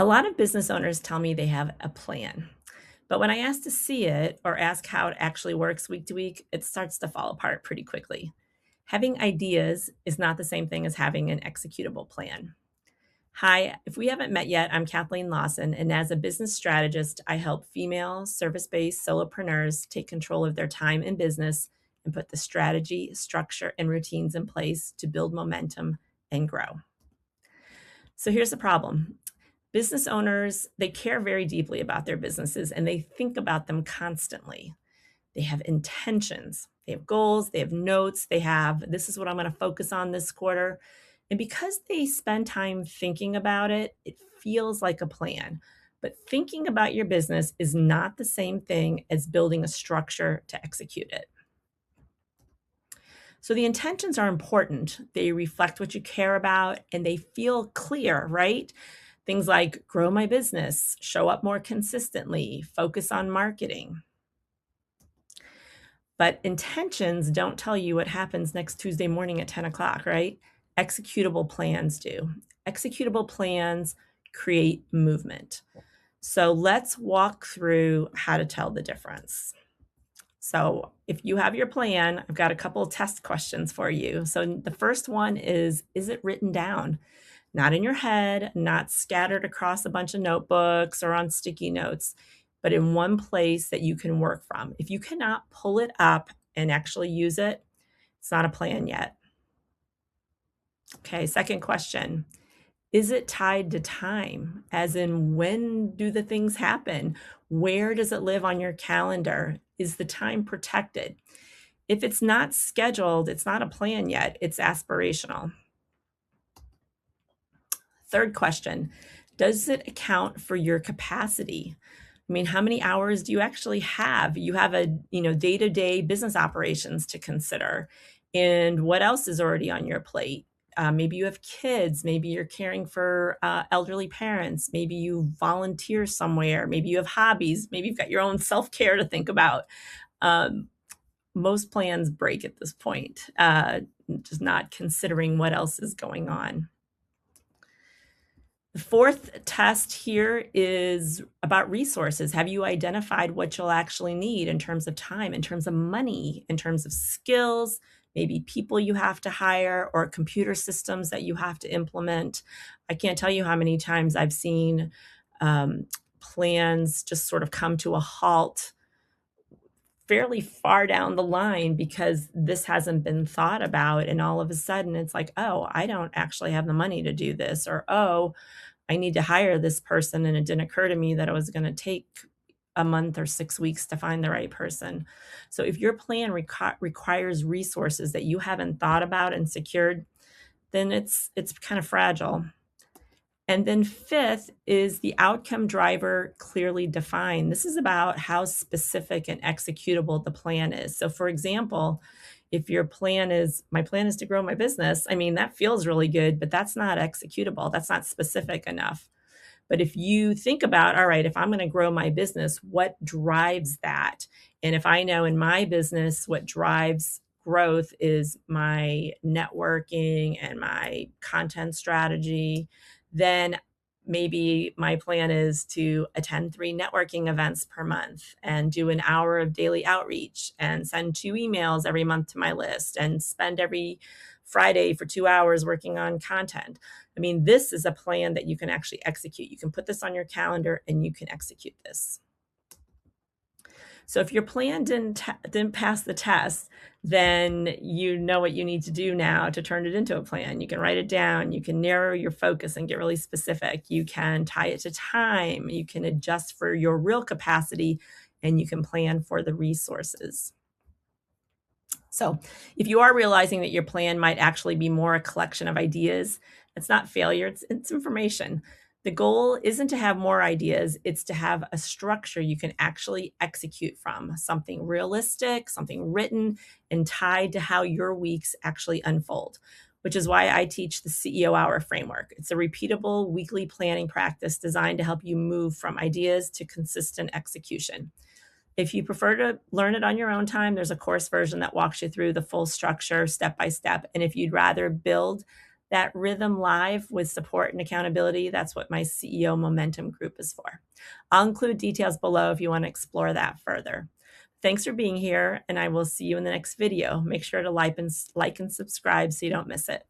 A lot of business owners tell me they have a plan, but when I ask to see it or ask how it actually works week to week, it starts to fall apart pretty quickly. Having ideas is not the same thing as having an executable plan. Hi, if we haven't met yet, I'm Kathleen Lawson, and as a business strategist, I help female service based solopreneurs take control of their time in business and put the strategy, structure, and routines in place to build momentum and grow. So here's the problem. Business owners, they care very deeply about their businesses and they think about them constantly. They have intentions, they have goals, they have notes, they have this is what I'm going to focus on this quarter. And because they spend time thinking about it, it feels like a plan. But thinking about your business is not the same thing as building a structure to execute it. So the intentions are important. They reflect what you care about and they feel clear, right? Things like grow my business, show up more consistently, focus on marketing. But intentions don't tell you what happens next Tuesday morning at 10 o'clock, right? Executable plans do. Executable plans create movement. So let's walk through how to tell the difference. So if you have your plan, I've got a couple of test questions for you. So the first one is it written down? Not in your head, not scattered across a bunch of notebooks or on sticky notes, but in one place that you can work from. If you cannot pull it up and actually use it, it's not a plan yet. Okay, second question. Is it tied to time? As in, when do the things happen? Where does it live on your calendar? Is the time protected? If it's not scheduled, it's not a plan yet, it's aspirational. Third question, does it account for your capacity? I mean, how many hours do you actually have? You have a, day-to-day business operations to consider. And what else is already on your plate? Maybe you have kids. Maybe you're caring for elderly parents. Maybe you volunteer somewhere. Maybe you have hobbies. Maybe you've got your own self-care to think about. Most plans break at this point, just not considering what else is going on. The fourth test here is about resources. Have you identified what you'll actually need in terms of time, in terms of money, in terms of skills, maybe people you have to hire or computer systems that you have to implement? I can't tell you how many times I've seen plans just sort of come to a halt fairly far down the line because this hasn't been thought about. And all of a sudden it's like, oh, I don't actually have the money to do this, or, oh, I need to hire this person. And it didn't occur to me that it was going to take a month or 6 weeks to find the right person. So if your plan requires resources that you haven't thought about and secured, then it's kind of fragile. And then fifth is the outcome driver clearly defined. This is about how specific and executable the plan is. So for example, if your plan is, my plan is to grow my business, I mean, that feels really good, but that's not executable. That's not specific enough. But if you think about, all right, if I'm going to grow my business, what drives that? And if I know in my business what drives growth is my networking and my content strategy, then maybe my plan is to attend 3 networking events per month and do an hour of daily outreach and send 2 emails every month to my list and spend every Friday for 2 hours working on content. I mean, this is a plan that you can actually execute. You can put this on your calendar and you can execute this. So if your plan didn't pass the test, then you know what you need to do now to turn it into a plan. You can write it down, you can narrow your focus and get really specific. You can tie it to time, you can adjust for your real capacity, and you can plan for the resources. So if you are realizing that your plan might actually be more a collection of ideas, it's not failure, it's information. The goal isn't to have more ideas, it's to have a structure you can actually execute from, something realistic, something written and tied to how your weeks actually unfold, which is why I teach the CEO Hour framework. It's a repeatable weekly planning practice designed to help you move from ideas to consistent execution. If you prefer to learn it on your own time, there's a course version that walks you through the full structure step by step. And if you'd rather build That rhythm live with support and accountability, that's what my CEO Momentum group is for. I'll include details below if you want to explore that further. Thanks for being here, and I will see you in the next video. Make sure to like and subscribe so you don't miss it.